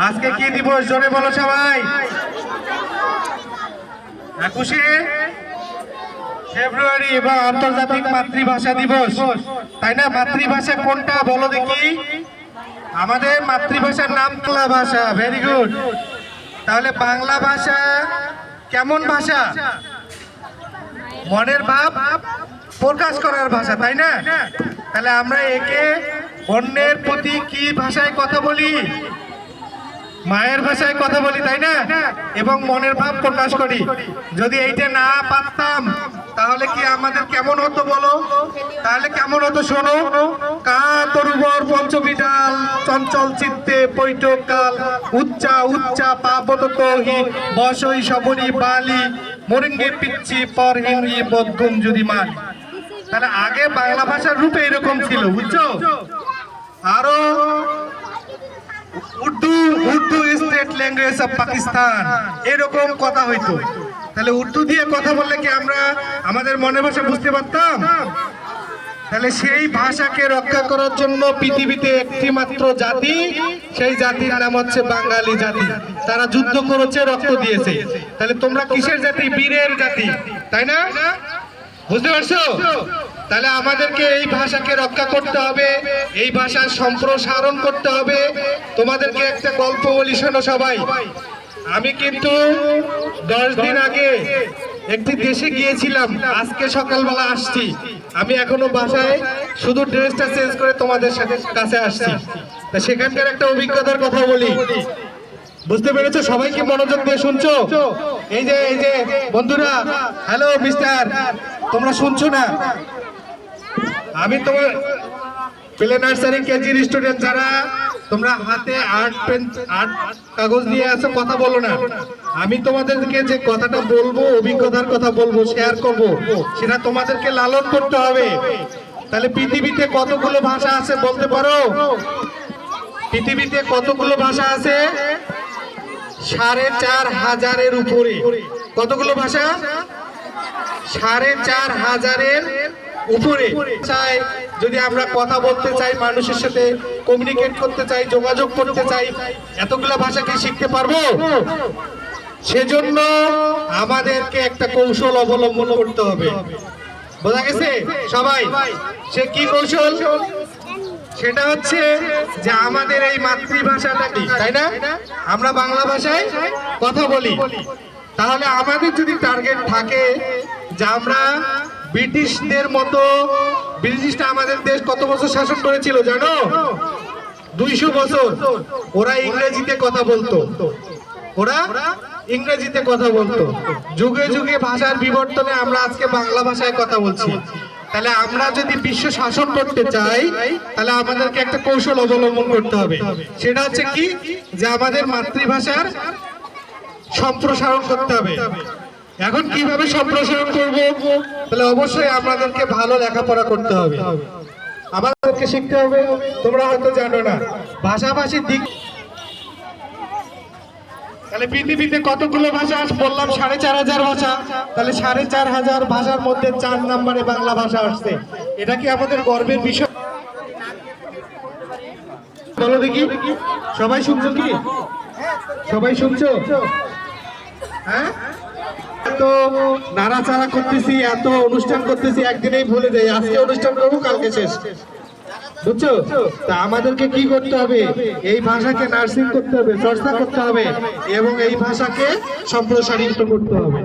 আজকে কি দিবস জোরে বলো সবাই? 21শে ফেব্রুয়ারি বা আন্তর্জাতিক মাতৃভাষা দিবস, তাই না? মাতৃভাষা কোনটা বলো দেখি? আমাদের মাতৃভাষার নাম বাংলা ভাষা। Very good. তাহলে বাংলা ভাষা কেমন ভাষা? মনের ভাব প্রকাশ করার ভাষা, তাই না? তাহলে আমরা একে অন্যের প্রতি কি ভাষায় কথা বলি? মায়ের ভাষায় কথা বলি, তাই না? এবং মনের ভাব প্রকাশ করি। যদি এইটা না পারতাম তাহলে কি আমাদের কেমন হতো বলো? তাহলে কেমন হতো শোনো। কাতরুবর পঞ্চবিডাল চঞ্চল চিত্তে পৈঠক কাল উচ্চা উচ্চা পাবতহি বসই সবরি বালি মরিঙ্গে পিচ্ছি পরহিনী বদ্ধুম যদি মান। তাহলে আগে বাংলা ভাষার রূপে এরকম ছিল, বুঝছো? আরো Urdu state language of Pakistan, এরকম কথা হইতো। তাহলে উর্দু দিয়ে কথা বললে কি আমরা আমাদের মনের ভাষা বুঝতে পারতাম? তাহলে সেই ভাষাকে রক্ষা করার জন্য পৃথিবীতে একটি মাত্র জাতি, সেই জাতির নাম হচ্ছে বাঙালি জাতি। তারা যুদ্ধ করেছে, রক্ত দিয়েছে। তাহলে তোমরা কিসের জাতি? বীরের জাতি, তাই না? বুঝতে পারছো? তাহলে আমাদেরকে এই ভাষাকে রক্ষা করতে হবে, এই ভাষার সম্প্রসারণ করতে হবে। তোমাদেরকে একটা গল্প বলি, শোনো সবাই। আমি কিন্তু 10 দিন আগে একটি দেশে গিয়েছিলাম, আজকে সকালবেলা আসছি। আমি এখনো বাসায় শুধু ড্রেসটা চেঞ্জ করে তোমাদের কাছে আসছি। তা সেখানকার একটা অভিজ্ঞতার কথা বলি। বুঝতে পেরেছো? সবাই কি মনোযোগ দিয়ে শুনছো? এই যে বন্ধুরা, হ্যালো মিস্টার, তোমরা শুনছো না? আমি তোমার প্লে নার্সারি কেজির স্টুডেন্ট যারা তোমরা হাতে আর্ট কাগজ নিয়ে আসো, কথা বলো না। আমি তোমাদেরকে যে কথাটা বলবো, অভিজ্ঞতার কথা বলবো, শেয়ার করব, সেটা তোমাদেরকে লালন করতে হবে। তাহলে পৃথিবীতে কতগুলো ভাষা আছে বলতে পারো? পৃথিবীতে কতগুলো ভাষা আছে? 4500-এর উপরে। কতগুলো ভাষা? 4500-এর উপরে। যদি আমরা কথা বলতে চাই, মানুষের সাথে কমিউনিকেট করতে চাই, যোগাযোগ করতে চাই, এতগুলো ভাষা কি শিখতে পারবো? সেজন্য আমাদেরকে একটা কৌশল অবলম্বন করতে হবে। বোঝা গেছে সবাই? সে কি কৌশল? সেটা হচ্ছে যে আমাদের এই মাতৃভাষাটা কি, তাই না? আমরা বাংলা ভাষায় কথা বলি। তাহলে আমাদের যদি টার্গেট থাকে যে আমরা ব্রিটিশদের মতো, ব্রিটিশরা আমাদের দেশ কত বছর শাসন করেছিল জানো? 200 বছর। ওরা ইংরেজিতে কথা বলতো, যুগে যুগে ভাষার বিবর্তনে আমরা আজকে বাংলা ভাষায় কথা বলছি। তাহলে আমরা যদি বিশ্ব শাসন করতে চাই, তাহলে আমাদেরকে একটা কৌশল অবলম্বন করতে হবে। সেটা হচ্ছে কি? যে আমাদের মাতৃভাষার সম্প্রসারণ করতে হবে। এখন কিভাবে সম্প্রসারণ করব? তাহলে অবশ্যই আমাদেরকে ভালো লেখাপড়া করতে হবে, আমাদেরকে শিখতে হবে। তোমরা হয়তো জানো না ভাষাভাষীর দিক। তাহলে পৃথিবীতে কতগুলো ভাষা আছে বললাম? 4500 ভাষা। তাহলে 4500 ভাষার মধ্যে 4 নম্বরে বাংলা ভাষা আসছে। এটা কি আমাদের গর্বের বিষয়? বলো দেখি, সবাই শুনছো কি? সবাই শুনছো? হ্যাঁ, এত নাড়াচাড়া করতেছি, এত অনুষ্ঠান করতেছি, একদিনেই ভুলে যাই আজকে অনুষ্ঠান করবো, কালকে শেষ। বুঝছো? তা আমাদেরকে কি করতে হবে? এই ভাষাকে নার্সিং করতে হবে, চর্চা করতে হবে এবং এই ভাষাকে সম্প্রসারিত করতে হবে।